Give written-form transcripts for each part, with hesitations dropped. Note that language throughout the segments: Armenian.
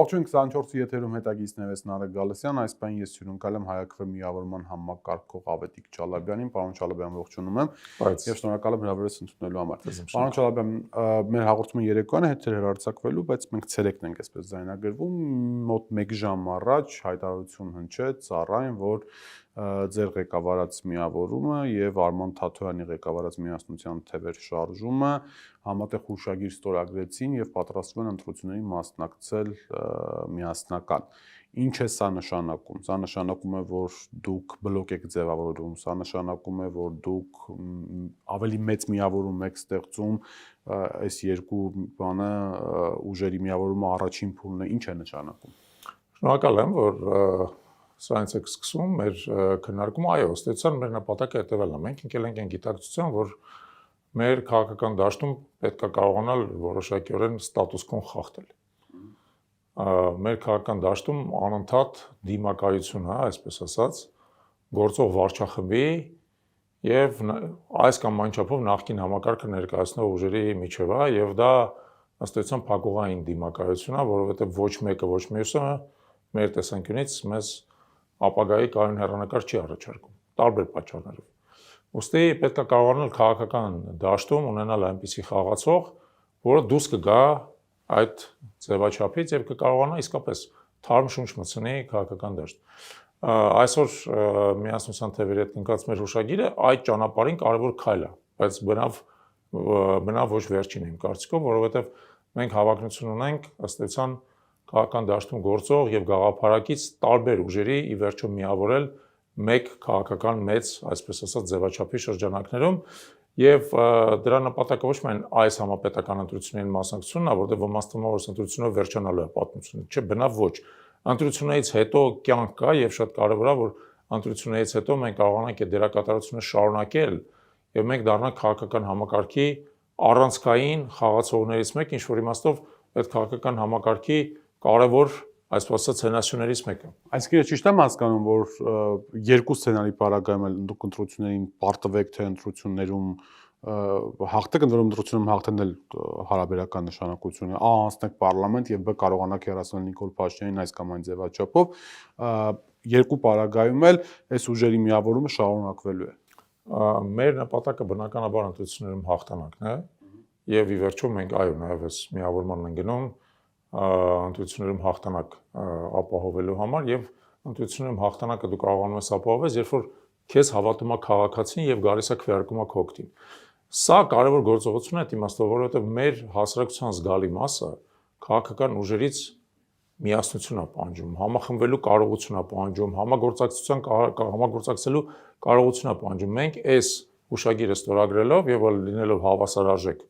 Ողջույն 24-ի եթերում հետագիծն ես Նարեկ Գալստյան, այս պայն ես հյուրընկալ եմ Հայ-Քվե միավորման համակարգող Ավետիք Չալաբյանին, պարոն Չալաբյան ողջունում եմ եւ շնորհակալ եմ հրավերս ընդունելու համար։ Պարոն Չալաբյան, մեր հաղորդումը երեկոյան է հետեր հեռարձակվելու, բայց մենք ցերեկն ենք այսպես ձայնագրվում, մոտ 1 ժամ առաջ հայտարարություն հնչեց Ծառային, որ ձեր ղեկավարած միավորումը եւ Արման Թաթոյանի ղեկավարած միասնության թևեր շարժումը համատեղ հուշագիր ստորագրեցին եւ պատրաստվում են ընտրություններին մասնակցել միասնական։ Ինչ է սա նշանակում։ Սա նշանակում է, որ դուք բլոկ եք ձևավորում, սա նշանակում է, որ դուք ավելի մեծ միավորում եք ստեղծում, այս երկու բանը ուժերի միավորումը առաջին փուլն է, ինչ է նշանակում։ Շնորհակալ եմ, որ սրանից եք սկսում մեր քննարկումը, այո, ըստեյության մեր նպատակը հետևելն է։ Մենք ընկել ենք այն գիտակցության, որ մեր քաղաքական դաշտում պետք է կարողանալ որոշակիորեն ստատուս քվոն խախտել։ Մեր քաղաքական դաշտում անընդհատ դիմակայություն է, այսպես ասած, գործող վարչախմբի եւ այս կամ այն չափով նախկին համակարգը ներկայացնող ուժերի միջև է եւ դա ըստեյության փակուղային դիմակայություն է, որովհետեւ ոչ մեկը, ոչ մյուսը մեր տեսանկյունից մեզ ապագայի կայուն հեռանկար չի առաջարկում, տարբեր պատճառներով։ Ուստի պետք է կարողանալ քաղաքական դաշտում ունենալ այնպիսի խաղացող, որը դուրս կգա այդ ձևաչափից եւ կկարողանա իսկապես թարմ շունչ մտցնի քաղաքական դաշտ։ Այսօր միասնության թևերի հետ կնքած մեր հուշագիրը այդ ճանապարհին կարևոր քայլ է, բայց բնավ ոչ վերջին իմ կարծիքով, որովհետեւ մենք հավակնություն ունենք ըստեյության քաղաքական դաշտում գործող եւ գաղափարակից տարբեր ուժերի ի վերջո միավորել մեկ քաղաքական մեծ, այսպես ասած, ձևաչափի շրջանակներում եւ դրա նպատակը ոչ միայն այս համապետական ընտրություններին մասնակցությունն է, որտեղ ոմանց թվում է, որ ընտրությունները վերջանալու է պատմությունը, չէ, բնավ ոչ։ Ընտրություններից հետո կյանք կա եւ շատ կարեւոր է, որ ընտրություններից հետո մենք կարողանանք այդ դերակատարությունը շարունակել եւ մենք դառնանք քաղաքական համակարգի առանցքային խաղացողներից մեկը, ինչ որ իմաստով այդ քաղաքական համակարգի կարևոր այսպես ասած սցենարներից մեկը։ Այսինքն ճիշտ եմ հասկանում, որ երկու սցենարի պարագայում էլ դուք ընտրություններին պարտվեք, թե ընտրություններում հաղթեք, ընտրությունում հաղթեն էլ հարաբերական նշանակություն է։ Ա անցնեք պարլամենտ եւ բ կարողանաք հեռացնել Նիկոլ Փաշինյանին այս կամ այն ձևաչափով, երկու պարագայում էլ այս ուժերի միավորումը շարունակվելու է։ Մեր նպատակը բնականաբար ընտրություններում հաղթանակն է եւ ի վերջո մենք այո նաեւ այս միավորման են գնում ընտրություններում հաղթանակ ապահովելու համար եւ ընտրություններում հաղթանակը դու կարողանում ես ապահովել, երբ որ քեզ հավատում է քաղաքացին եւ գալիս է քվեարկում է քո օգտին։ Սա կարևոր գործողություն է այդ իմաստով, որովհետեւ մեր հասարակության զգալի մասը քաղաքական ուժերից միասնություն է պահանջում, համախմբվելու կարողություն է պահանջում, համագործակցելու կարողություն է պահանջում։ Մենք այս հուշագիրը ստորագրելով եւ լինելով հավասարարժեք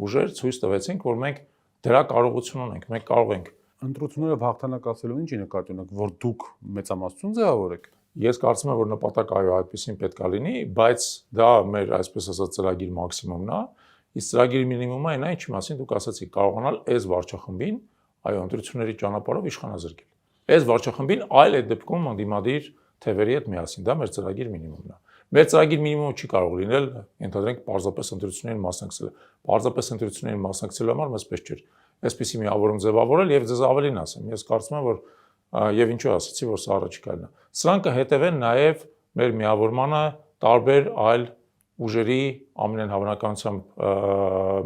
ուժեր ցույց տվեցինք, որ մենք դրա կարողություն ունենք, մենք կարող ենք ընտրությունները հաղթանակ ասելով ինչի նկատի ունեք, որ դուք մեծամասնություն ձևավորեք։ Ես կարծում եմ, որ նպատակը այո այդպեսին պետք է լինի, բայց դա մեր այսպես ասած ծրագիր մաքսիմումն է, իսկ ծրագիրի մինիմումը այն է, ինչի մասին դուք ասացիք, կարողանալ այս վարչախմբին այո ընտրությունների ճանապարհով իշխանազրկել։ Այս վարչախմբին այլ այդ դեպքում ընդդիմադիր թևերի հետ միասին, դա մեր ծրագիր մինիմումն է։ Մեր ծրագիր մինիմումը չի կարող լինել, ընդհանրենք պարզապես ընտրություններին մասնակցել։ Պարզապես ընտրություններին մասնակցելու համար մեզ պես չէր այսպիսի միավորում ձևավորել եւ ձեզ ավելին ասեմ։ Ես կարծում եմ, որ եւ ինչու ասացի, որ սա առաջիկայինն է։ Սրանք կհետևեն նաեւ մեր միավորմանը տարբեր այլ ուժերի ամենայն հավանականությամբ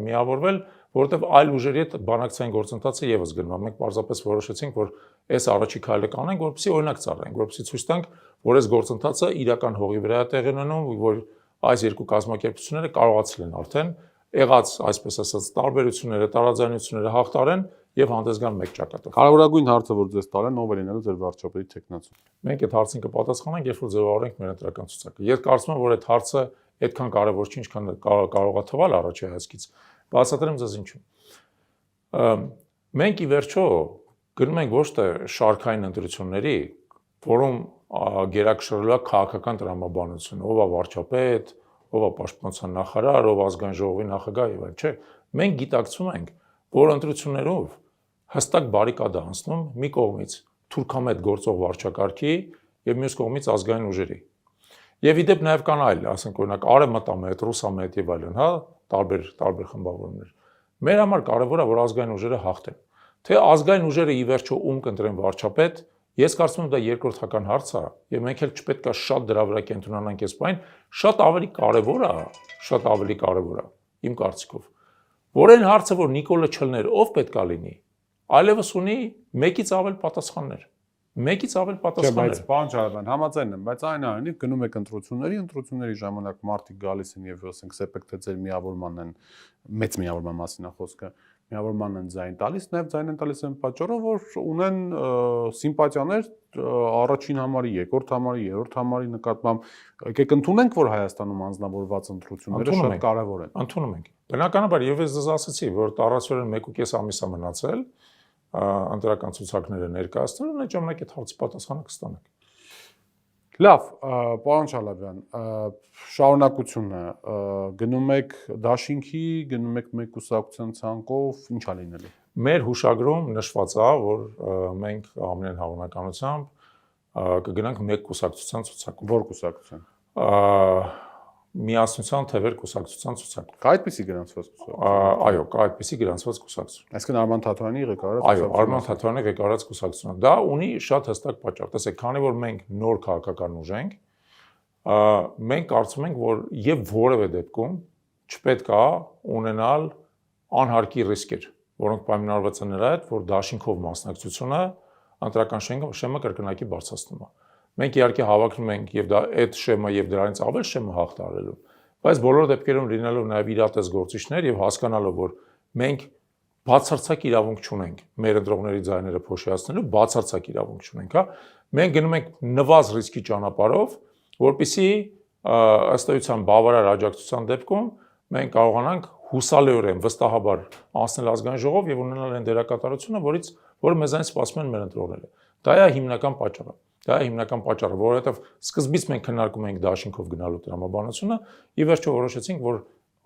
միավորվել, որովհետեւ այլ ուժերի հետ բանակցային գործընթացը եւս գնում է։ Մենք պարզապես որոշեցինք, որ այս առաջի քայլը կանենք, որպեսզի օրինակ ծառայենք, որպեսզի ցույց տանք, որ այս գործընթացը իրական հողի վրա է տեղի ունենում, որ այս երկու կազմակերպությունները կարողացել են արդեն եղած, այսպես ասած, տարբերությունները, տարաձայնությունները հաղթարեն եւ հանդես գան մեկ ճակատով։ Կարևորագույն հարցը, որ ձեզ տալեն, ով է լինելու ձեր վարչապետի թեկնածու։ Մենք այդ հարցին կպատասխանենք, երբ որ ձևավորենք մեր ընտրական ցուցակը։ Ես կարծում եմ, որ այդ հարցը այդքան կարևոր չի, ինչքան կարող է թվալ առաջի հայացքից։ Բացատրեմ ձեզ ինչու։ Մենք ի վերջո գնում ենք ոչ թե շարքային ընտրությունների, որում գերակշռելու է քաղաքական տրամաբանություն, ով է վարչապետ, ով է պաշտպանության նախարար, ով ազգային ժողովի նախագահ եւ այլն, չէ։ Մենք գիտակցում ենք, որ ընտրություններով հստակ բարիկադ է անցնում մի կողմից թուրքամետ գործող վարչակարգի եւ մյուս կողմից ազգային ուժերի։ Եվ ի դեպ նաեւ կան այլ, ասենք օրինակ արևմտամետ, ռուսամետ եւ այլն, հա, տարբեր խմբավորումներ։ Մեր համար կարևոր է, որ ազգային ուժերը հաղթեն։ Թե ազգային ուժերը ի վերջո ում կընտրեն վարչապետ, ես կարծում եմ դա երկրորդական հարց է, եւ մենք էլ չպետք է շատ դրա վրա կենտրոնանանք այս բան, շատ ավելի կարեւոր է, իմ կարծիքով։ Որ այն հարցը, որ Նիկոլը չլներ, ով պետքա լինի, այլևս ունի մեկից ավել պատասխաններ։ Բայց բան չարաբան, համաձայն եմ, բայց այն այնի գնում եք ընտրությունների ժամանակ մարդիկ գալիս են եւ ասենք սեպեք թե ձեր միավորմանն են, մեծ միավորման մասին է խոսքը, միավորմանն են ձայն տալիս, նաեւ ձայն են տալիս այն պատճառով, որ ունեն սիմպաթիաներ առաջին համարի, երկրորդ համարի, երրորդ համարի նկատմամբ, եկեք ընդունենք, որ Հայաստանում անձնավորված ընտրությունները շատ կարեւոր են։ Ընդունում ենք։ Բնականաբար եւ ես ասացի, որ տարածորեն 1.5 ամիս է մնացել ընտրական ցուցակները ներկայացնել, այդ ժամանակ այդ հարցի պատասխանը կստանանք։ Լավ, պարոն Չալաբյան, շարունակությունը գնում եք դաշինքի, գնում եք մեկ կուսակցության ցանկով, ինչ է լինելու։ Մեր հուշագրում նշված է, որ մենք ամենայն հավանականությամբ կգնանք մեկ կուսակցության ցուցակով։ Որ կուսակցության։ Միասնության թևեր կուսակցության ցուցակ։ Կա այդպիսի գրանցված կուսակցություն։ Այո, կա այդպիսի գրանցված կուսակցություն։ Այսինքն Արման Թաթարյանի ղեկավարած։ Այո, Արման Թաթարյանի ղեկավարած կուսակցությունը։ Դա ունի շատ հստակ պատճառ։ Տեսեք, քանի որ մենք նոր քաղաքական ուժ ենք, մենք կարծում ենք, որ եւ որևէ դեպքում չպետք է ունենալ անհարկի ռիսկեր, որոնք պայմանավորված են նրա հետ, որ դաշինքով մասնակցությունը ընտրական շեմը կրկնակի բարձրացնում է։ Մենք իհարկե հավակնում ենք եւ դա այդ շեմը եւ դրանից ավել շեմը հաղթարելու, բայց բոլոր դեպքերում լինելով նաեւ իրատես գործիչներ եւ հասկանալով, որ մենք բացարձակ իրավունք չունենք մեր ընտրողների ձայները փոշիացնելու, բացարձակ իրավունք չունենք, հա։ Մենք գնում ենք նվազ ռիսկի ճանապարհով, որպեսզի ըստ էության բավարար աջակցության դեպքում մենք կարողանանք հուսալիորեն վստահաբար անցնել ազգային ժողով եւ ունենալ այն դերակատարությունը, որը մեզանից սպասում են մեր ընտրողները։ Դա է հիմնական պատճառը։ Դա է հիմնական պատճառը, որովհետև սկզբից մենք քննարկում էինք դաշինքով գնալու տրամաբանությունը, ի վերջո որոշեցինք, որ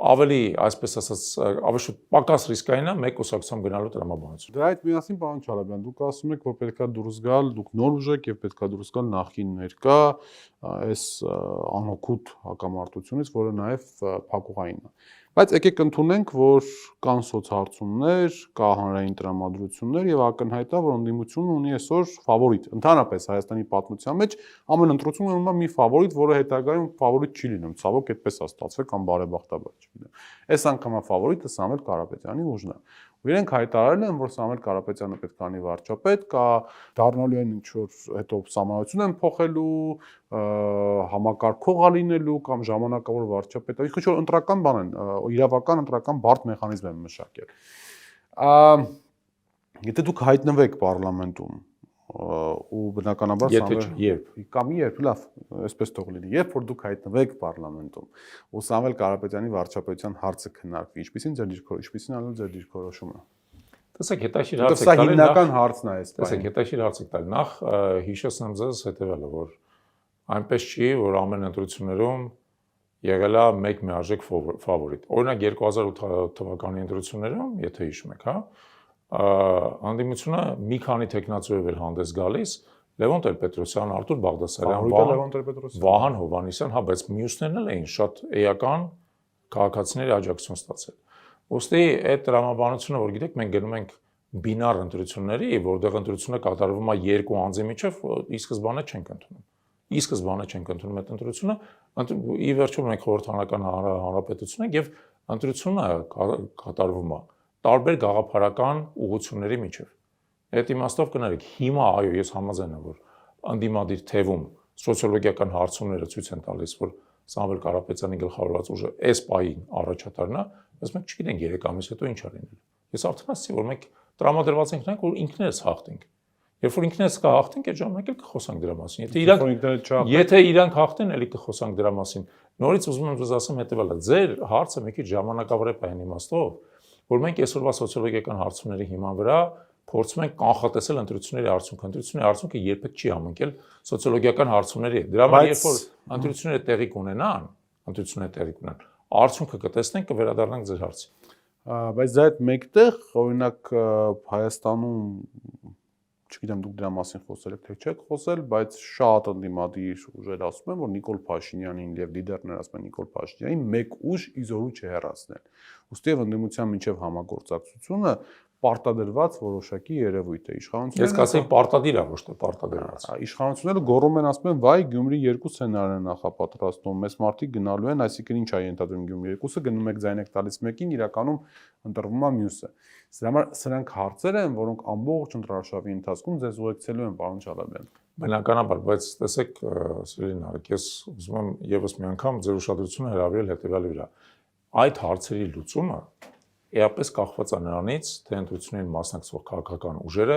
ավելի, այսպես ասած, ավելի շուտ պակաս ռիսկային է մեկ կուսակցությամբ գնալու տրամաբանությունը։ Դրա հետ միասին, պարոն Չալաբյան, դուք ասում եք, որ պետքա դուրս գալ, դուք նոր ուժ եք եւ պետքա դուրս գալ նախին ներկա այս անօգուտ հակամարտությունից, որը նաեւ փակուղային է։ Բայց եկեք ընդունենք, որ կան սոցհարցումներ, կա հանրային տրամադրություններ եւ ակնհայտ է, որ ընդդիմությունը ունի այսօր ֆավորիտ։ Ընդհանրապես Հայաստանի պատմության մեջ ամեն ընտրություն ունում է մի ֆավորիտ, որը հետագայում ֆավորիտ չի լինում։ Ցավոք այդպես է ստացվել կամ բարեբախտաբար չի լինում։ Այս անգամա ֆավորիտը Սամվել Կարապետյանի ուժն է։ Իրենք հայտարարել են, որ Սամվել Կարապետյանը պետք է անի վարչապետ, կա դառնալու են ինչ-որ հետո սահմանություն են փոխելու, համակարգող լինելու կամ ժամանակավոր վարչապետ, ինչ-որ ընտրական բան են, իրավական ընտրական բարդ մեխանիզմ են մշակել։ Եթե դուք հայտնվեք պարլամենտում ու բնականաբար երբ լավ, այսպես թող լինի, երբ որ դուք հայտնվեք պարլամենտում ու Սամվել Կարապետյանի վարչապետության հարցը քննարկվի, ինչպիսին ալու ձեր դիրքորոշումը։ Տեսեք, հետաքրքիր հարց եք տալի, հիմնական հարցն է այս բանը։ Տեսեք, հետաքրքիր հարց եք տալի։ Նախ հիշեցնեմ ձեզ հետևյալը, որ այնպես չի, որ ամեն ընտրություններում եղել է մեկ միարժեք ֆավորիտ։ Օրինակ 2008 թվականի ընտրություններում, եթե հիշում եք, հա, անդիմությունը մի քանի տեխնացուով էր հանդես գալիս, Լևոն Տեր-Պետրոսյան, Արտուր Բաղդասարյան, Վահան Հովհաննիսյան, հա, բայց մյուսներն էլ էին շատ էական քաղաքացիների աջակցություն ստացել։ Ոստի այդ տրամաբանությունը, որ գիտեք, մենք գնում ենք բինար ընտրությունների, որտեղ ընտրությունը կատարվում է երկու անձի միջև, ի սկզբանե չենք ընդունում։ Ի սկզբանե չենք ընդունում այդ ընտրությունը, ի վերջո մենք խորհրդանական հանրապետություն ենք եւ ընտրությունը կատարվում է տարբեր գաղափարական ուղղությունների միջև։ Այդ իմաստով կներեք, հիմա այո, ես համաձայն եմ, որ անդիմադիր թևում սոցիոլոգիական հարցումները ցույց են տալիս, որ Սամվել Կարապետյանի գլխավորած ուժը այս պահին առաջատարն է, բայց մենք չգիտենք 3 ամիս հետո ինչ է լինելու։ Ես արդեն ասացի, որ մենք տրամադրված ենք նրանք, որ ինքներս հաղթենք։ Երբ որ ինքներս կհաղթենք, այդ ժամանակ էլ կխոսանք դրա մասին։ Եթե իրանք հաղթեն, ելի կխոսանք դրա մասին։ Նորից ուզում եմ ձեզ ասեմ հետևյալը. ձեր հարցը մի քիչ ժամանակավոր է այն իմաստով, որ մենք այսօրվա սոցիոլոգիական հարցումների հիման վրա փորձում ենք կանխատեսել ընտրությունների արդյունքը։ Ընտրությունների արդյունքը երբեք չի համընկել սոցիոլոգիական հարցումների հետ։ Դրա համար երբ որ ընտրությունները տեղի կունենան, արդյունքը կտեսնենք, կվերադառնանք ձեր հարցին։ Բայց դա այդ մեկտեղ, օրինակ Հայաստանում, չգիտեմ դուք դրա մասին խոսել եք թե չեք խոսել, բայց շատ ընդդիմադիր ուժեր ասում են, որ Նիկոլ Փաշինյանին եւ լիդերներ ասում են Նիկոլ Փաշինյանին մեկ ուժ իզորու չհեռացնել։ Ոստի եւ ընդդիմության միջև համագործակցությունը պարտադրված որոշակի երևույթ է իշխանությունները։ Ես կասեի պարտադիր է, ոչ թե պարտադրված։ Իշխանությունները գոռում են, ասում են, վայ, Գյումրի 2 սցենար են նախապատրաստում, մեծ մարդիկ գնալու են, այսինքն ինչ է ենթադրում Գյումրի 2-ը, գնում եք ձայն եք տալիս մեկին, իրականում ընտրվում է մյուսը։ Սրա համար սրանք հարցեր են, որոնք ամբողջ ընտրարշավի ընթացքում ձեզ ուղեկցելու են, պարոն Չալաբյան։ Բնականաբար, բայց տեսեք, սիրելի Նարեկ, ես ուզում եմ եւս մի անգամ ձեր ուշադրությունը հրավիրել հետեւյալի վրա։ Այդ հարցերի լուծումը էապես կախված է նրանից, թե ընտրություններին մասնակցող քաղաքական ուժերը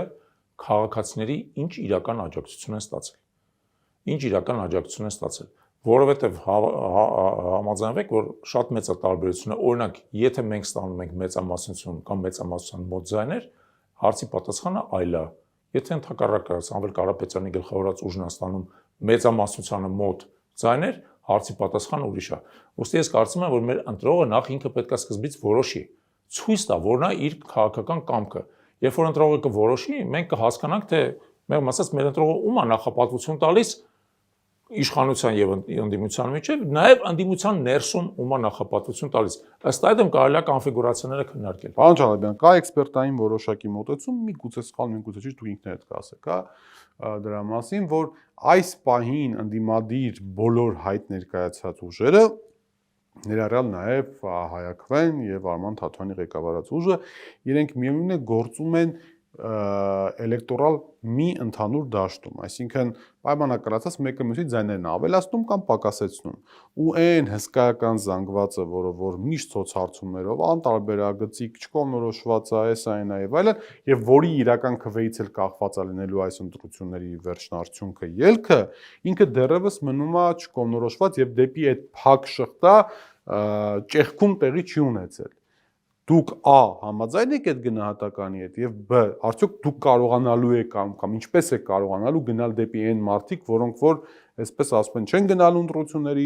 քաղաքացիների ինչ իրական աջակցություն են ստացել։ Ինչ իրական աջակցություն են ստացել, որովհետև համաձայնվեք, որ շատ մեծ է տարբերությունը, օրինակ, եթե մենք ստանում ենք մեծամասնություն կամ մեծամասնության մոտ ձայներ, հարցի պատասխանը այլ է։ Եթե ընդհակառակը Սամվել Կարապետյանի գլխավորած ուժն է ստանում մեծամասնությանը մոտ ձայներ, հարցի պատասխանը ուրիշ է։ Ոստի ես կարծում եմ, որ մեր ընտրողը նախ ինքը պետք է սկզբից որոշի, ցույց տա, որ նա իր քաղաքական կամքը, երբ որ ընտրողը կորոշի, մենք կհասկանանք, թե մեղմ ասած մեր ընտրողը ում է նախապատվություն տալիս իշխանության եւ ընդդիմության միջեւ, նաեւ ընդդիմության ներսում ում է նախապատվություն տալիս։ Ըստ այդմ կարելի է կոնֆիգուրացիաները քննարկել։ Պարոն Չալաբյան, կա էքսպերտային որոշակի մոտեցում, միգուցե սխալ, միգուցե ճիշտ, դուք ինքներդ կասեք, դրա մասին, որ այս պահին ընդդիմադիր բոլոր հայտ ներկայացած ուժերը ներառյալ նաև Հայաքվեն եւ Արման Թաթյանի ղեկավարած ուժը իրենք միևնույն է գործում են էլեկտորալ մի ընդհանուր դաշտում, այսինքն պայմանականացած մեկը մյուսի ձայներն ավելացնում կամ պակասեցնում։ Ու այն հսկայական զանգվածը, որ միշտ սոցհարցումներով անտարբերագծիկ չկողմնորոշված է, էս այն է եւ այլն, եւ որի իրական քվեից էլ կախված է լինելու այս ընտրությունների վերջնարդյունքը, ելքը, ինքը դեռևս մնում է չկողմնորոշված եւ դեպի այդ փակ շղթա ճեղքում տեղի չի ունեցել։ Դուք A համաձայն եք այդ գնահատականի հետ եւ B արդյոք դուք կարողանալու եք կամ ինչպես եք կարողանալու գնալ դեպի այն մարդիկ, որոնք որ այսպես ասում են չեն գնալու ընտրությունների,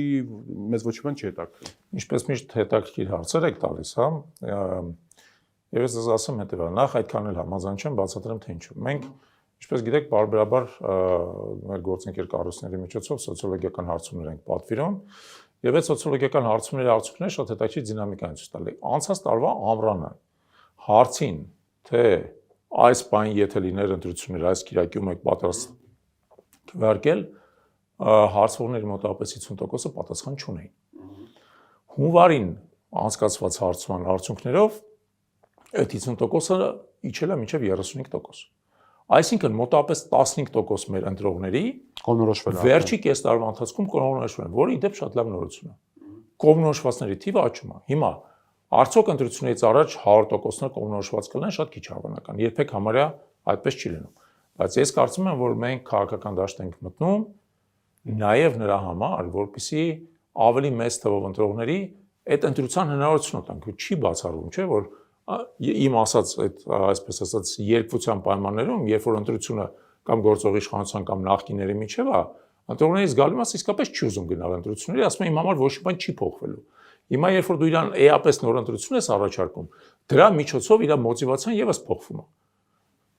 մեզ ոչ մի չի հետաքրքրում։ Ինչպես միշտ հետաքրքիր հարցեր եք տալիս, հա։ Եվ ես ասեմ հետեւյալ, նախ այդքան էլ համաձայն չեմ, բացատրեմ թե ինչու։ Մենք, ինչպես գիտեք, բարբերաբար մեր գործընկեր կառույցների միջոցով սոցիոլոգիական հարցումներ ենք պատվիրում։ Եվ այդ սոցիոլոգիական հարցումների արդյունքները շատ հետաքրքիր դինամիկա են ցույց տալի։ Անցած տարվա ամռանը հարցին, թե այս բանի եթե լիներ ընտրություններ, այս կիրակյում եք պատրաստ քվեարկել, հարցվողների մոտավորապես 50%-ը պատասխան չունեին։ Հունվարին անցկացված հարցման արդյունքներով այդ 50%-ը իջել է մինչև 35%։ Այսինքն մոտավորապես 15% մեր ընտրողների կողմնորոշվել են։ Վերջի կես տարվա ընթացքում կողմնորոշվել են, որը ի դեպ շատ լավ նորություն է։ Կողմնորոշվածների թիվը աճում է։ Հիմա արդյոք ընտրություններից առաջ 100%-ը կողմնորոշված կլինեն, շատ քիչ հավանական։ Երբեք համարյա այդպես չի լինում։ Բայց ես կարծում եմ, որ մենք քաղաքական դաշտ ենք մտնում նաև նրա համար, որպեսզի ավելի մեծ թվով ընտրողների այդ ընտրության հնարավորությունը տանք։ Չի բացառվում, չէ՞, որ իմ ասած այդ այսպես ասած երկվության պայմաններում, երբ որ ընտրությունը կամ գործող իշխանության կամ նախկինների միջև է, ընտրողներից գալու մասը իսկապես չի ուզում գնալ ընտրությունների, ասում են իմ համար ոչ մի բան չի փոխվելու։ Հիմա երբ որ դու իրան էապես նոր ընտրություն ես առաջարկում, դրա միջոցով իր մոտիվացիան եւս փոխվում է։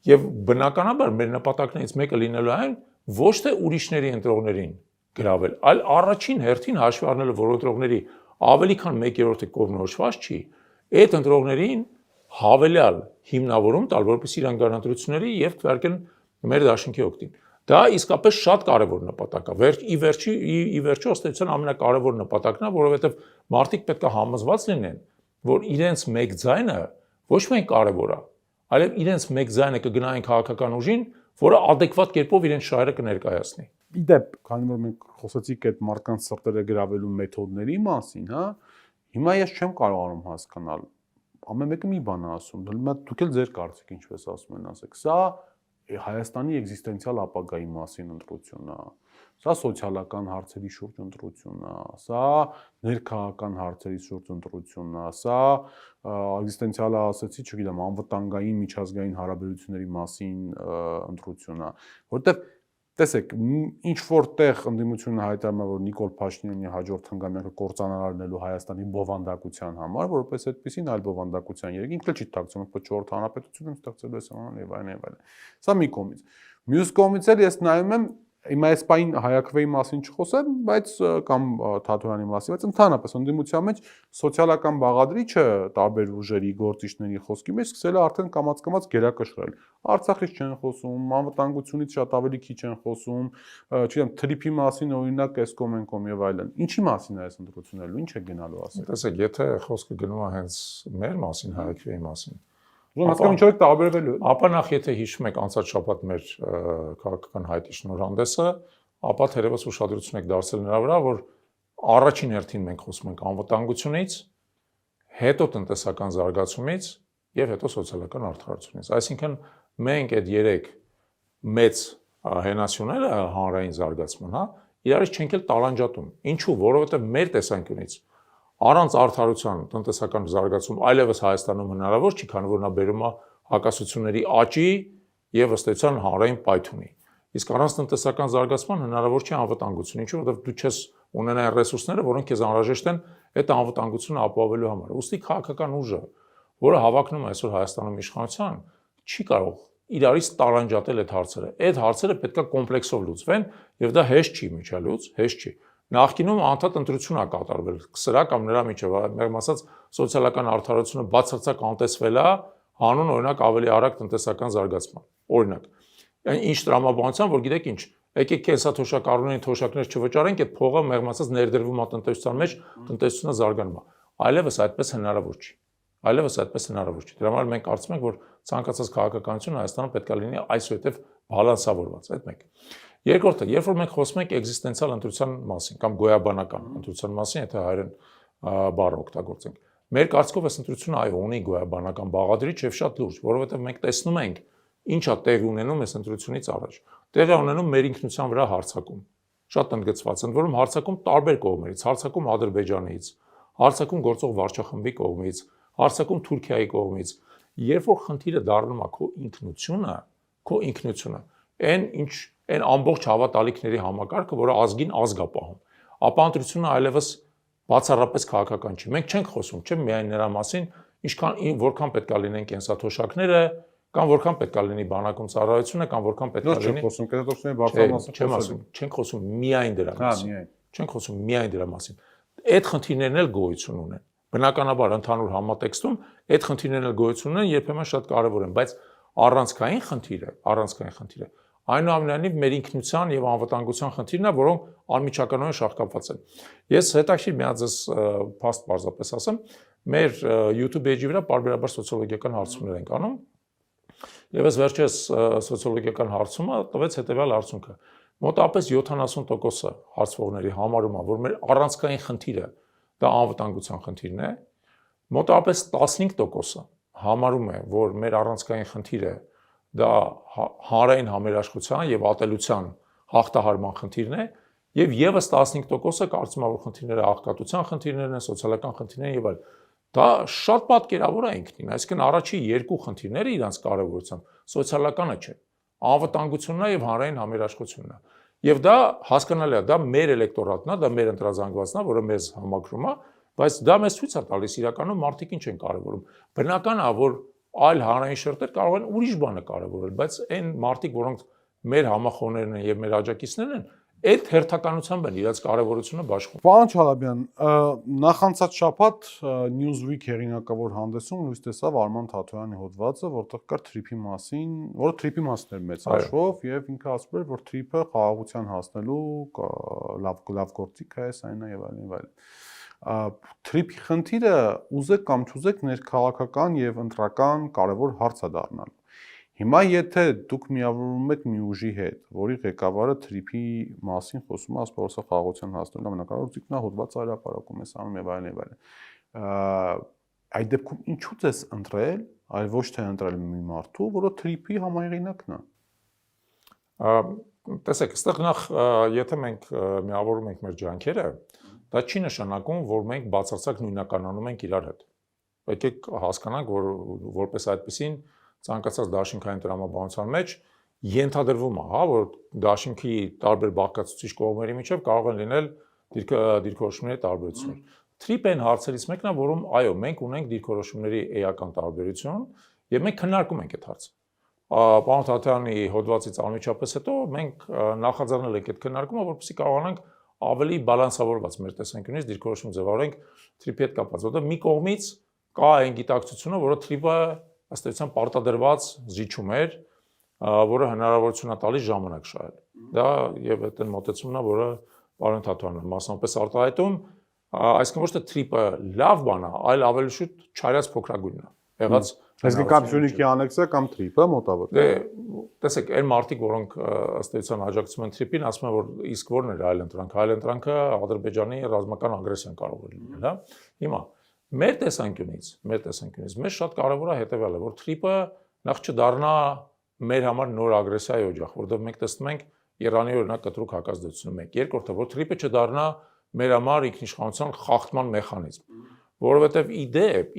Եվ բնականաբար մեր նպատակներից մեկը լինելու է այն, ոչ թե ուրիշների ընտրողներին գրավել, այլ առաջին հերթին հաշվի առնելով, որ ընտրողների ավելի քան 1/3-ը կողմնորոշված չի, այդ ընտրողներին հավելյալ հիմնավորում տալ, որպեսզի իրան գան ընտրությունների եւ քվեարկեն մեր դաշինքի օգտին։ Դա իսկապես շատ կարևոր նպատակ է։ Ի վերջո ըստ էության ամենակարևոր նպատակն է, որովհետեւ մարդիկ պետք է համոզված լինեն, որ իրենց մեկ ձայնը ոչ միայն կարևոր է, այլև իրենց մեկ ձայնը կգնային քաղաքական ուժին, որը adekvat կերպով իրենց շահերը կներկայացնի։ Իդեպ, քանի որ մենք խոսեցիք այդ մարդկանց սրտերը գրավելու մեթոդների մասին, հա, հիմա ես չեմ կարողանում հասկանալ։ Ամեն մեկը մի բան է ասում, դուք էլ ձեր կարծիք ինչպես ասում են, ասեք, սա Հայաստանի էգզիստենցիալ ապագայի մասին ընտրությունն է, սա սոցիալական հարցերի շուրջ ընտրությունն է, սա ներքաղաքական հարցերի շուրջ ընտրությունն է, սա էգզիստենցիալը ասեցի, չգիտեմ, անվտանգային միջազգային հարաբերությունների մասին ընտրությունն է, որտեղ տեսեք, ինչ որտեղ ընդդիմությունը հայտարարում է, որ Նիկոլ Փաշինյանի հաջորդ հնգամյակը կործանար առնելու Հայաստանի բովանդակության համար, որպես այդպեսին այլ բովանդակության երեք ինքն էլ չի ཐակցնում, որ 4-րդ հանրապետությունը ստեղծելու է սրանալ եւ այլն եւ այլն։ Սա մի կողմից։ Մյուս կողմից էլ ես նայում եմ Հիմա այս պայն հայակվեի մասին չխոսեմ, բայց կամ Թաթոյանի մասին, բայց ընդհանրապես ընդդիմության մեջ սոցիալական բաղադրիչը տարբեր ուժերի, գործիչների խոսքի մեջ սկսել է արդեն կամաց-կամաց գերակշռել։ Արցախից չեն խոսում, անվտանգությունից շատ ավելի քիչ են խոսում, չգիտեմ, թրիփի մասին օրինակ էս կոմ եւ այլն։ Ինչի մասին է այս ընտրություններու, ինչ է գնալու ասել։ Տեսեք, եթե խոսքը գնում է հենց մեր մասին, հայակվեի մասին, Ուրեմն հասկանում ինչով եք տարբերվելու։ Ապա նախ եթե հիշում եք անցած շաբաթ մեր քաղաքական հայտի շնորհանդեսը, ապա թերևս ուշադրություն եք դարձել նրա վրա, որ առաջին հերթին մենք խոսում ենք անվտանգությունից, հետո տնտեսական զարգացումից եւ հետո սոցիալական արդարացումից։ Այսինքն մենք այդ երեք մեծ հենասյուները հանրային զարգացման, իրարից չենք էլ տարանջատում։ Ինչու՞, որովհետեւ մեր տեսանկյունից առանց արդարության տնտեսական զարգացում այլևս Հայաստանում հնարավոր չի, քանի որ նա բերում է հակասությունների աճի եւ ըստ էության հանրային պայթյունի։ Իսկ առանց տնտեսական զարգացման հնարավոր չի անվտանգություն, ինչու որովհետեւ դու չես ունենա այն ռեսուրսները, որոնք քեզ անհրաժեշտ են այդ անվտանգությունը ապահովելու համար։ Ուստի քաղաքական ուժը, որը հավակնում է այսօր Հայաստանում իշխանության, չի կարող իրարից տարանջատել այդ հարցերը։ Այդ հարցերը պետք է կոմպլեքսով լուծվեն եւ դա հեշտ չի միջալուց, հեշտ չի։ Նախկինում անդադ ընտրություն է կատարվել, սրա կամ նրա միջև, մեղմ ասած, սոցիալական արդարությունը բացարձակ անտեսվել է, հանուն օրինակ ավելի արագ տնտեսական զարգացման։ Օրինակ, ինչ տրամաբանության, որ գիտեք ինչ, եկեք կենսաթոշակառուներին թոշակներ չվճարենք, այդ փողը մեղմ ասած ներդրվում է տնտեսության մեջ, տնտեսությունը զարգանում է։ Այլևս այդպես հնարավոր չի։ Այլևս այդպես հնարավոր չի։ Դրա համար մենք կարծում ենք, որ ցանկացած քաղաքականություն Հայաստանում պետք է լինի այսուհետև բալանսավորված, այդ մեկ։ Երկրորդը, երբ որ մենք խոսում ենք էգզիստենցիալ ընտրության մասին կամ գոյաբանական ընտրության մասին, եթե հայերեն բառը օգտագործենք, մեր կարծիքով այս ընտրությունը այո ունի գոյաբանական բաղադրիչ եւ շատ լուրջ, որովհետեւ մենք տեսնում ենք ինչա տեղի ունենում այս ընտրությունից առաջ։ Տեղի ունենում մեր ինքնության վրա հարձակում։ Շատ ընդգծված, ընդ որում հարձակում տարբեր կողմերից, հարձակում Ադրբեջանից, հարձակում գործող վարչախմբի կողմից, հարձակում Թուրքիայի կողմից։ Երբ որ խնդիրը դառնում է քո ինքնությունը, այն ամբողջ հավատալիքների համակարգը, որը ազգին ազգ է պահում, ապա ընտրությունը այլևս բացառապես քաղաքական չի։ Մենք չենք խոսում, չէ՞ միայն նրա մասին, որքան պետք է լինեն կենսաթոշակները, կամ որքան պետք է լինի բանակում ծառայությունը, կամ որքան պետք է լինի։ Չենք խոսում կենսաթոշակների բարձրացման Չեմ ասում, չենք խոսում միայն դրա մասին։ միայն։ Չենք խոսում միայն դրա մասին։ Այդ խնդիրներն էլ գոյություն ունեն։ Բնականաբար ընդհանուր համատեքստում այդ խնդիրներն էլ գոյություն ունեն, երբեմն շատ կարևոր են, բայց առանցքային խնդիրը այնուամենայնիվ մեր ինքնության եւ անվտանգության խնդիրն է, որոնք անմիջականորեն շահկապված են։ Ես հետաքրքիր մի հատ ձեզ փաստ պարզապես ասեմ, մեր YouTube page-ի վրա պարբերաբար սոցիոլոգիական հարցումներ ենք անում։ Եվ այս վերջերս սոցիոլոգիական հարցումը տվեց հետեւյալ արդյունքը։ Մոտավորապես 70% հարցվողների համարում է, որ մեր առանցքային խնդիրը դա անվտանգության խնդիրն է։ Մոտավորապես 15% համարում է, որ մեր առանցքային խնդիրը դա հանրային համերաշխության եւ ատելության հաղթահարման խնդիրն է, եւ եւս 15%-ը կարծում է, որ խնդիրները աղքատության խնդիրներն են, սոցիալական խնդիրներն եւ այլն։ Դա շատ պատկերավոր է ինքնին, այսինքն առաջի երկու խնդիրները իրանց կարևորությամբ սոցիալականը չէ, անվտանգությունն է եւ հանրային համերաշխությունն է։ Եվ դա հասկանալի է, դա մեր էլեկտորատն է, դա մեր ընտրազանգվածն է, որը մեզ համակրում է, բայց դա մեզ ցույց է տալիս իրականում մարդիկ ինչ են կարևորում։ Բնական է, որ այլ հանրային շերտեր կարող են ուրիշ բանը կարևորել, բայց այն մարդիկ, որոնք մեր համախոհներն են եւ մեր աջակիցներն են, այդ հերթականությամբ են իրաց կարևորությունը բաշխում։ Պարոն Չալաբյան, նախանցած շաբաթ Newsweek հեղինակավոր հանդեսում լույս տեսավ Արման Թաթոյանի հոդվածը, որտեղ կար թրիփի մասին, որը թրիփի մասն էր մեծ հաշվով, եւ ինքը ասում էր, որ թրիփը խաղաղության հասնելու լավ գործիք է, այն է եւ այլն։ Թրիփի խնդիրը ուզեք կամ չուզեք ներքաղաքական եւ ընտրական կարևոր հարց է դառնալ։ Հիմա եթե դուք միավորվում եք մի ուժի հետ, որի ղեկավարը թրիփի մասին խոսում է, ասում է, որ խաղաղության հասնելու ամենակարևոր գործիքն է, հոդված հրապարակում է անում եւ այլն եւ այլն։ Այդ դեպքում ինչու՞ ես ընտրել, այլ ոչ թե ընտրել մի մարդու, որը թրիփի համայնքն է։ Տեսեք, այստեղ նախ եթե մենք միավորում ենք մեր ջանքերը, դա չի նշանակում, որ մենք բացարձակ նույնականանում ենք իրար հետ։ Եկեք հասկանանք, որ որպես այդպեսին ցանկացած դաշինքային տրամաբանության մեջ ենթադրվում է, որ դաշինքի տարբեր բաղկացուցիչ կողմերի միջև կարող են լինել դիրքորոշումների տարբերություններ։ Թրիփն հարցերից մեկն է, որում այո, մենք ունենք դիրքորոշումների էական տարբերություն եւ մենք քննարկում ենք այդ հարցը։ Պարոն Թաթյանի հոդվածից անմիջապես հետո մենք նախաձեռնել ենք այդ քննարկումը, որպեսզի կարողանանք ավելի բալանսավորված մեր տեսանկյունից դիրքորոշում ձևավորենք թրիփի հետ կապված, որտեղ մի կողմից կա այն գիտակցությունը, որը թրիփը ըստ էության պարտադրված զիջում էր, որը հնարավորություն է տալիս ժամանակ շահել։ Դա եւ այդ այն մոտեցումն է, որը պարոն Թաթյանը մասնապես արտահայտում, այսինքն ոչ թե թրիփը լավ բան է, այլ ավելի շուտ չարյաց փոքրագույնն է։ Եղած Այսինքն կամ Սյունիքի անեքսը կամ թրիփը մոտավոր։ Դե տեսեք, այն մարդիկ, որոնք ըստ էության աջակցում են թրիփին, ասում են, որ իսկ որն էր այլընտրանքը։ Այլընտրանքը Ադրբեջանի ռազմական ագրեսիան կարող է լինել, հա։ Հիմա մեր տեսանկյունից մեզ շատ կարևոր է հետևյալը, որ թրիփը նախ չդառնա մեր համար նոր ագրեսիայի օջախ, որովհետև մենք տեսնում ենք Իրանի օրինակ կտրուկ հակազդեցությունը մեկ, երկրորդը, որ թրիփը չդառնա մեր համար ինքնիշխանության խախտման մեխանիզմ, որովհետև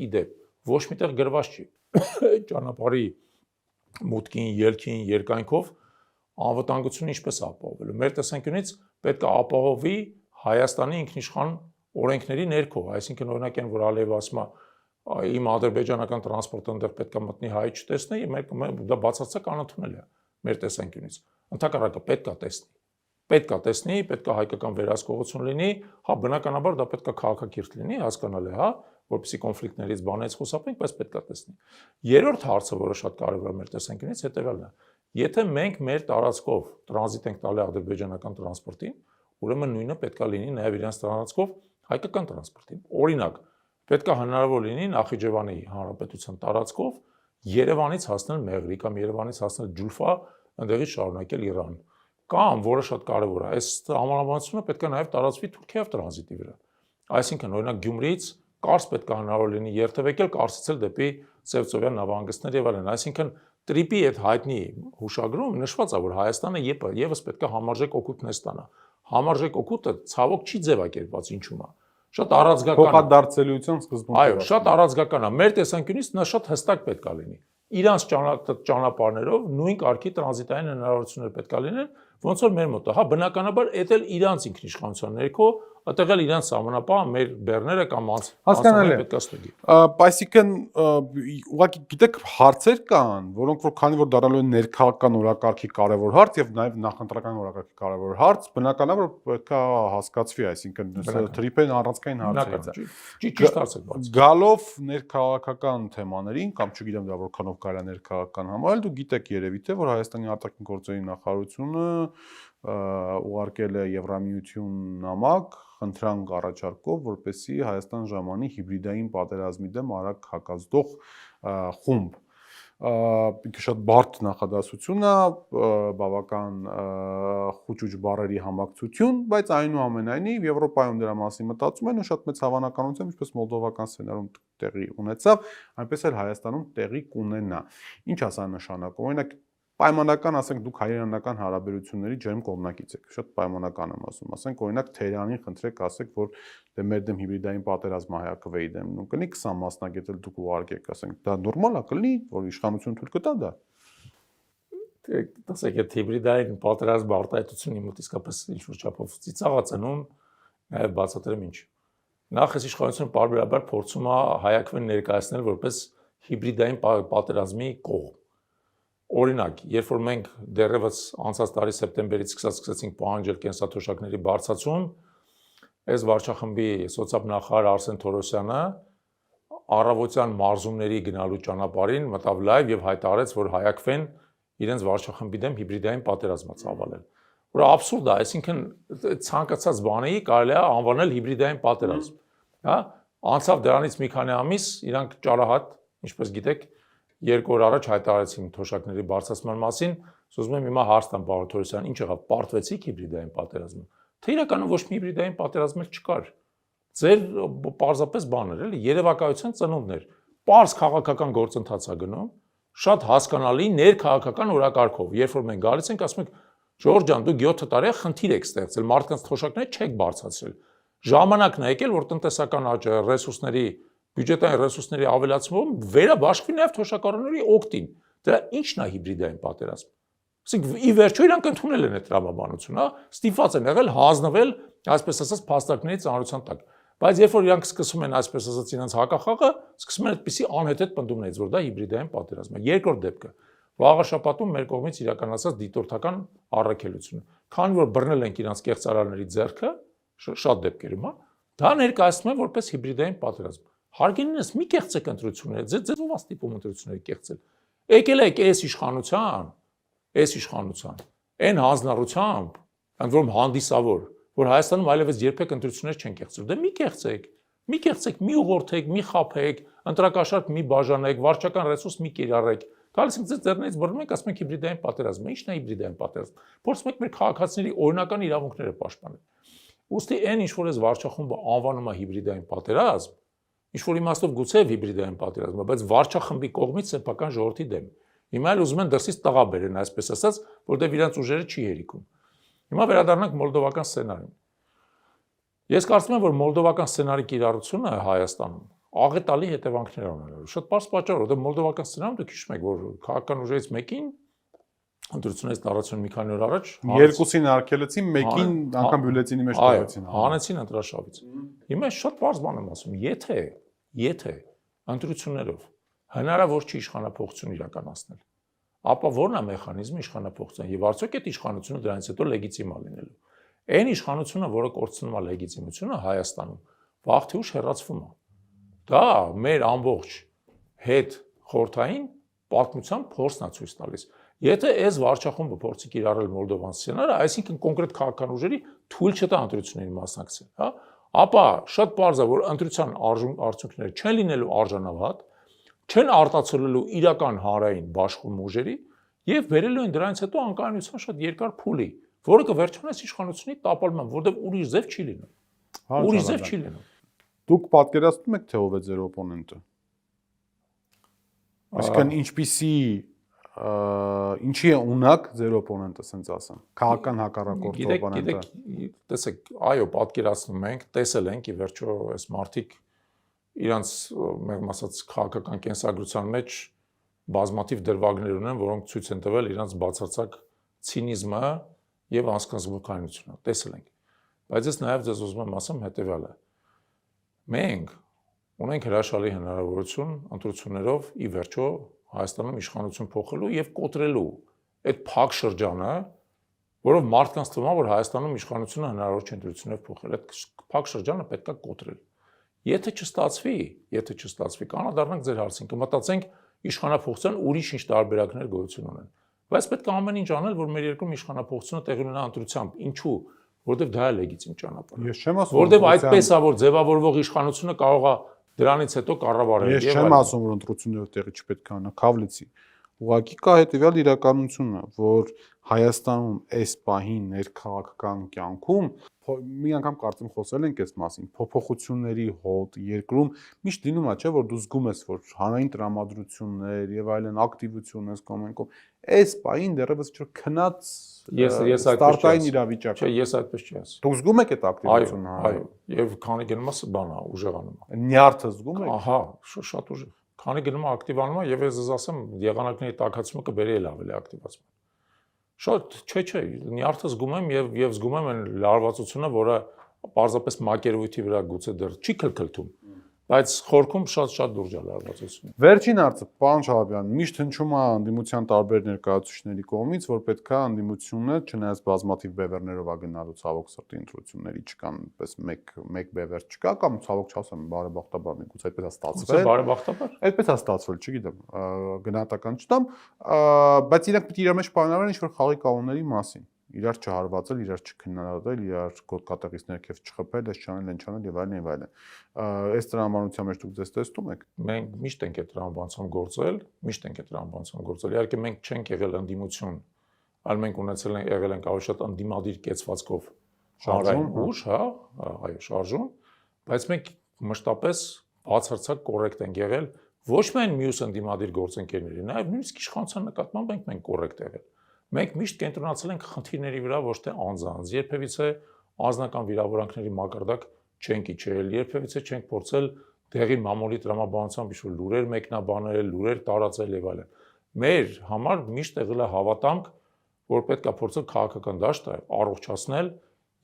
իդեպ ոչ միտեղ գրված չի ճանապարհի մուտքին, ելքին, երկայնքով անվտանգությունը ինչպես ապահովելու։ Մեր տեսանկյունից պետք է ապահովի Հայաստանի ինքնիշխան օրենքների ներքո, այսինքն օրինակ այն, որ Ալիևը ասում է, իմ ադրբեջանական տրանսպորտը այնտեղ պետք է մտնի հայ չտեսնի, դա բացարձակ անընդունել է մեր տեսանկյունից։ Ընդհակառակը պետք է տեսնի, պետք է հայկական վերահսկողություն լինի, հա բնականաբար դա պետք է քաղաքակիրթ լինի, հասկանալի է, հա, որպեսզի կոնֆլիկտներից բանից խուսափենք, բայց պետք է տեսնի։ Երրորդ հարցը, որը շատ կարևոր է մեր տեսանկյունից, հետևյալն է. եթե մենք մեր տարածքով տրանզիտ ենք տալի ադրբեջանական տրանսպորտին, ուրեմն նույնը պետք է լինի նաև իրենց տարածքով հայկական տրանսպորտին։ Օրինակ, պետք է հնարավոր լինի Նախիջևանի Հանրապետության տարածքով Երևանից հասնել Մեղրի կամ Երևանից հասնել Ջուլֆա, այնտեղից շարունակել Իրան։ Կամ, որը շատ կարևոր է, այս համանավանությունը պետք է նաև տարածվի Թուրքիայով տրանզիտի վրա։ Այսինքն, օրինակ Գյումրիից Կարս պետք է հնարավոր լինի երթևեկել, Կարսից էլ դեպի Սևծովյան նավահանգիստներ եւ այլն։ Այսինքն տրիպի այդ հայտնի հուշագրում նշված է, որ Հայաստանը եւս պետք է համարժեք օգուտներ ստանա։ Համարժեք օգուտը ցավոք չի ձևակերպված ինչու՞մ է։ Շատ առանցգական է։ Փոխադարձելիության սկզբունքը։ Այո, շատ առանցգական է։ Մեր տեսանկյունից նա շատ հստակ պետք է լինի։ Իրանց ճանապարհներով նույն կարգի տրանզիտային հնարավորություններ պետք է լինեն, ոնց որ մեր մոտ է։ Հա, բնականաբար դա էլ իրանց ինքնիշխանության ներքո, այդտեղ էլ իրանց համանապահ մեր բեռները կամ հասկանալի պետք է ստուգի։ Այսինքն ուղղակի գիտեք հարցեր կան, որոնք որ քանի որ դառնալու են ներքաղաքական օրակարգի կարևոր հարց եւ նաեւ նախընտրական օրակարգի կարևոր հարց, բնականաբար պետք է հասկացվի, այսինքն թրիփեն առանցքային հարց է։ Ճիշտ ասեք բաց։ Գալով ներքաղաքական թեմաներին կամ չգիտեմ դա որքանով կարա ներքաղաքական համարել, դու գիտեք երևի թե որ Հայաստանի արտաքին գործերի նախարարությունը ուղարկել է Եվրամիություն նամակ խնդրանք առաջարկով, որպեսզի Հայաստան ժամանի հիբրիդային պատերազմի դեմ արագ հակազդող խումբ։ Ինքը շատ բարդ նախադասություն է, բավական խուճուճ բառերի համակցություն, բայց այնուամենայնիվ Եվրոպայում դրա մասին մտածում են ու շատ մեծ հավանականությամբ, ինչպես մոլդովական սցենարում տեղի ունեցավ, այնպես էլ Հայաստանում տեղի կունենա։ Ինչ է սա նշանակում։ Օրինակ պայմանական, ասենք դուք հայերանական հարաբերությունների ջերմ կողմնակից եք, շատ պայմանական եմ ասում, ասենք օրինակ Թեհրանին խնդրեք, ասեք, որ դե մեր դեմ հիբրիդային պատերազմ հայակվեի դեմ, ու կնի 20 մասնագետ դուք ուղարկեք, ասենք, դա նորմալ է կլինի, որ իշխանություն թույլ կտա դա։ Տեսեք, այդ հիբրիդային պատերազմ արտահայտությունը մոտ իսկապես ինչ-որ չափով ծիծաղացնում, նաև բացատրեմ ինչ։ Նախ այս իշխանությունը պարբերաբար փորձում է հայակվեն ներկայացնել որպես հիբրիդային պատերազմի կողմ։ Օրինակ, երբ որ մենք դեռևս անցած տարի սեպտեմբերից սկսեցինք պահանջել կենսաթոշակների բարձրացում, այս վարչախմբի սոցիալ-նախարար Արսեն Թորոսյանը առավոտյան մարզումների գնալու ճանապարհին մտավ լայվ եւ հայտարարեց, որ հայակվեն իրենց վարչախմբի դեմ հիբրիդային պատերազմ ծավալել։ Որ աբսուրդ է, այսինքն ցանկացած բանի կարելի է անվանել հիբրիդային պատերազմ, հա? Անցավ դրանից մի քանի ամիս, իրանք ճարահատ, ինչպես գիտեք, 2 օր առաջ հայտարարեցին թոշակների բարձրացման մասին, ուզում եմ հիմա հարց տամ պարոն Թորոսյան, ինչ եղավ, պարտվեցիք հիբրիդային պատերազմը։ Թե իրականում ոչ մի հիբրիդային պատերազմ չկար։ Ձեր պարզապես բաներ էլի, երևակայության ծնունդներ։ Պարզ քաղաքական գործընթաց է գնում, շատ հասկանալի ներքաղաքական օրակարգով։ Երբ որ մենք գալիս ենք, ասում ենք, Ժորժ ջան, դուք 7 տարի խնդիր եք ստեղծել, մարդկանց թոշակները չեք բարձրացրել։ Ժամանակն է եկել, որ տնտեսական աճը, ռեսուրսների բյուջետային ռեսուրսների ավելացումը վերաբաշխվի նաև թոշակառուների օգտին։ Դրա ի՞նչն է հիբրիդային պատերազմ։ Ասենք ի վերջո իրանք ընդունել են այդ տրամաբանությունը, հա, ստիպված են եղել հանձնվել, այսպես ասած, փաստարկների ծանրության տակ։ Բայց երբ որ իրանք սկսում են, այսպես ասած, իրենց հակախաղը, սկսում են այդպիսի անհեթեթ պնդումներից, որ դա հիբրիդային պատերազմ է։ Երկրորդ դեպքը, Վաղը շաբաթում մեր կողմից իրականացած դիտորդական առաքելությունը։ Քանի որ բռնել ենք իրանց կեղծարարների ձեռքը, շատ դեպքերում, դա ներկայացնում է որպես հիբրիդային պատերազմ։ Հարգելինս մի կեղծեք ընտրությունները, ձեզ ով ստիպում ընտրությունները կեղծել։ Եկել եք այս իշխանության, այն հանձնառությամբ, ընդ որում հանդիսավոր, որ Հայաստանում այլևս երբեք ընտրություններ չեն կեղծել։ Դե մի կեղծեք, մի ուղղորդեք, մի խափեք, ընտրակաշարք մի բաժանեք, վարչական ռեսուրս մի կիրառեք։ Գալիս եք ձեր ձեռներից բռնում եք, ասում եք հիբրիդային պատերազմ։ Ի՞նչն է հիբրիդային պատերազմ։ Փորձում եք մեր քաղաքացիների օրինական իրավունքները պաշտպանել։ Ուստի այն ինչ որ այս վարչախումբը անվանում է հիբրիդային պատերազմ, ինչ որ իմաստով գուցե հիբրիդային պատերազմ, բայց վարչախմբի կողմից սեփական ժողովրդի դեմ։ Հիմա էլ ուզում են դրսից տղա բերեն, այսպես ասած, որտեղ իրանց ուժերը չի հերիքում։ Հիմա վերադառնանք մոլդովական սցենարին։ Ես կարծում եմ, որ մոլդովական սցենարի կիրառությունը Հայաստանում աղետալի հետևանքներ ունենալու։ Շատ պարզ պատճառ, որովհետև մոլդովական սցենարում դուք հիշում եք, որ քաղաքական ուժերից մեկին ընտրությունից տարածություն մի քանի օր առաջ երկուսին արգելեցին, մեկին անգամ բյուլետենի մեջ տվեցին։ Հանեցին ընտրաշավից։ Հիմա շատ պարզ բան եմ ասում, եթե ընտրություններով հնարավոր չի իշխանափոխություն իրականացնել, ապա ո՞րն է մեխանիզմը իշխանափոխության եւ արդյոք այդ իշխանությունը դրանից հետո լեգիտիմ է լինելու։ Այն իշխանությունը, որը կորցնում է լեգիտիմությունը Հայաստանում, վաղ թե ուշ հեռացվում է։ Դա մեր ամբողջ հետ խորհրդային պատմության փորձն է ցույց տալիս։ Եթե այս վարչախումբը փորձի կիրառել մոլդովան սցենարը, այսինքն կոնկրետ քաղաքական ուժերի թույլ չտա ընտրություններին մասնակցել, հա, ապա շատ պարզ է, որ ընտրության արդյունքները չեն լինելու արժանավատ, չեն արտացոլելու իրական հանրային բաշխում ուժերի եւ վերելու են դրանից հետո անկայունության շատ երկար փուլի, որը կվերջանաց իշխանությունների տապալման, որտեղ ուրիշ ձև չի լինում։ Ուրիշ ձև չի լինում։ Դուք պատկերացնում եք, թե ով է ձեր օպոնենտը։ Այսինքն ինչի է ունակ ձեր օպոնենտը, ասենց ասեմ։ Քաղաքական հակառակորդ օպոնենտը։ Գիտեք, տեսեք, այո, պատկերացնում ենք, տեսել ենք, ի վերջո այս մարդիկ իրանց մեղմ ասած քաղաքական կենսագրության մեջ բազմաթիվ դրվագներ ունեն, որոնք ցույց են տվել իրանց բացարձակ ցինիզմը եւ անսկզբունքայնությունը, տեսել ենք։ Բայց ես նաեւ ձեզ ուզում եմ ասեմ հետեւյալը։ Մենք ունենք հրաշալի հնարավորություն ընտրություններով ի վերջո Հայաստանում իշխանություն փոխելու եւ կոտրելու այդ փակ շրջանը, որով մարդկանց թվում է, որ Հայաստանում իշխանությունը հնարավոր չէ ընտրություններով փոխել, այդ փակ շրջանը պետք է կոտրել։ Եթե չստացվի, կանադառնանք ձեր հարցին, կմտածենք իշխանափոխության ուրիշ ինչ տարբերակներ գոյություն ունեն։ Բայց պետք է ամեն ինչ անել, որ մեր երկրում իշխանափոխությունը տեղի ունենա ընտրությամբ։ Ինչու՞։ Որտեվ դա է լեգիտիմ ճանապարհ։ Ես չեմ ասում, որտեվ այդպես է, որ ձևավորվող իշխանությունը կարող է դրանից հետո կառավարել։ Ես չեմ ասում, որ ընտրությունները տեղի չպետք է անա, քավլեցի։ Ուղղակի կա հետեւյալ իրականությունը, որ Հայաստանում այս պահին ներքաղաքական կյանքում մի անգամ կարծեմ խոսել ենք այս մասին, փոփոխությունների հոտ երկրում միշտ լինում է, չէ, որ դու զգում ես, որ հանրային տրամադրություններ եւ այլն ակտիվություն ես կոմենկում, այս պահին դեռևս չէ քնած ստարտային իրավիճակ։ Չէ, ես այդպես չի ասում։ Դուք զգում եք այդ ակտիվությունը։ Այո, եւ քանի գնում է բան է, ուժեղանում է։ Նյարդը զգում եք։ Ահա, շատ ուժեղ։ Քանի գնում է ակտիվանում է եւ ես ասեմ, եղանակների տաքացումը կբերի էլ ավելի ակտիվացման։ Շատ, չէ, նյարդը զգում եմ եւ զգում եմ այն լարվածությունը, որը պարզապես մակերույթի վրա գուցե դեռ չի քլքլթում, բայց խորքում շատ դուրջ է լարվածությունը։ Վերջին հարցը, պարոն Շահաբյան, միշտ հնչում է անդիմության տարբեր ներկայացուցիչների կողմից, որ պետք է անդիմությունը, չնայած բազմաթիվ բևեռներով է գնալու ցավոք սրտի ընտրությունների չկան, այնպես մեկ բևեռ չկա կամ ցավոք չասեմ, բարեբախտաբար միգուցե այդպես է ստացվել։ Գուցե բարեբախտաբար։ Այդպես է ստացվել, չգիտեմ, գնահատական չտամ, բայց իրենք պետք է իրար մեջ պայմանավորեն ինչ-որ խաղի կանոնների մասին։ Իրար չհարվածել, իրար չքննադատել, իրար գոտկատեղից ներքև չխփել, այս չանել, այն չանել եւ այլն։ Այս տրամաբանության մեջ դուք ձեզ տեսնում եք։ Մենք միշտ ենք այդ տրամաբանությամբ գործել, Իհարկե մենք չենք եղել ընդդիմություն, այլ մենք եղել ենք ավելի շատ ընդդիմադիր կեցվածքով շարժում ուժ, հա, այո, շարժում, բայց մենք մշտապես բացարձակ կոռեկտ ենք եղել ոչ միայն մյուս ընդդիմադիր գործընկերների, նաեւ նույնիսկ իշխանության նկատմամբ մենք կոռեկտ եղել։ Մենք միշտ կենտրոնացել ենք խնդիրների վրա, ոչ թե անձանց, երբևիցե անձնական վիրավորանքների մակարդակ չենք իջել, երբևիցե չենք փորձել դեղի մամուլի տրամաբանությամբ ինչ-որ լուրեր մեկնաբանել, լուրեր տարածել եւ այլն։ Մեր համար միշտ եղել է հավատամք, որ պետք է փորձել քաղաքական դաշտը առողջացնել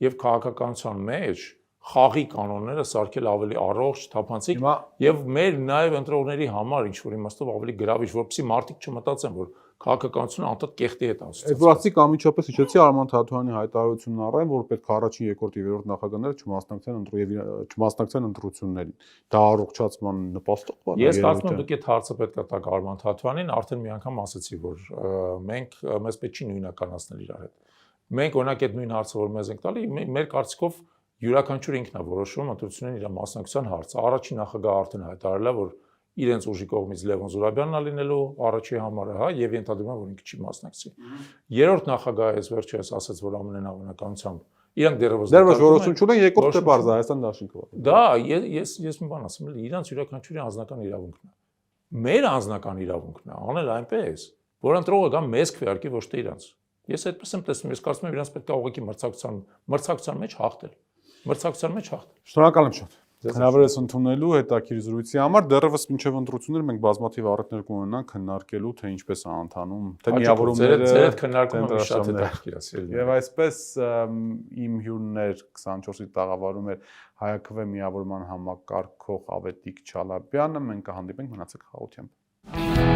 եւ քաղաքականության մեջ խաղի կանոնները սարքել ավելի առողջ, թափանցիկ եւ մեր նաեւ ընտրողների համար ինչ որ իմաստով ավելի գրավիչ, որպեսզի մարդիկ չմտածեն, որ քաղաքականությունը անդադ կեղտի հետ ասոցիացիա։ Այդ բացիկ ամիջապես հիշեցի Արման Թաթույանի հայտարարությունն առայն, որ պետք է առաջին, երկրորդ եւ երրորդ նախագահները չմասնակցեն ընտրություններին։ Դա առողջացման նպաստող բան է։ Ես կարծում եմ դուք այդ հարցը պետք է տաք Արման Թաթույանին, արդեն մի անգամ ասացի, որ մենք մեզ պետք չի նույնականացնել իրար հետ։ Մենք օրինակ այդ նույն հարցը, որ մեզ ենք տալի, մեր կարծիքով յուրաքանչյուր ինքն է որոշում ընտրություններին իր մասնակցության հարցը։ Առաջին նախագահը արդեն հայտարարել է, որ իրենց ուժի կողմից Լևոն Զուրաբյանն է լինելու առաջի համարը, հա, եւ ենթադրում եմ, որ ինքը չի մասնակցի։ Երրորդ նախագահը ես վերջերս ասաց, որ ամենանավանականությամբ իրանք դեռևս որոշում չունեն, երկրորդը բարձ Հայաստան դաշինքով։ Դա ես մի բան ասեմ, իրանք յուրաքանչյուրի անձնական իրավունքն է։ Մեր անձնական իրավունքն է անել այնպես, որ ընտրողը գա մեզ քվեարկի ոչ թե իրանք։ Ես այդպես եմ տեսնում, ես կարծում եմ իրանք պետք է ուղղակի մրցակցության մեջ հաղթել։ Շնորհակալ եմ շատ։ Հնարավոր է ընդունելու հետաքրքիր զրույցի համար, դեռևս մինչև ընտրությունները մենք բազմաթիվ առիթներ կունենանք քննարկելու, թե ինչպես է ընթանում, թե միավորումները, ձեր քննարկումը շատ հետաքրքիր է։ Եվ այսպես իմ հյուրն էր 24-ի տաղավարում էր ՀԱԿՎ միավորման համակարգող Ավետիք Չալաբյանը, մենք կհանդիպենք, մնացեք խաղաղությամբ։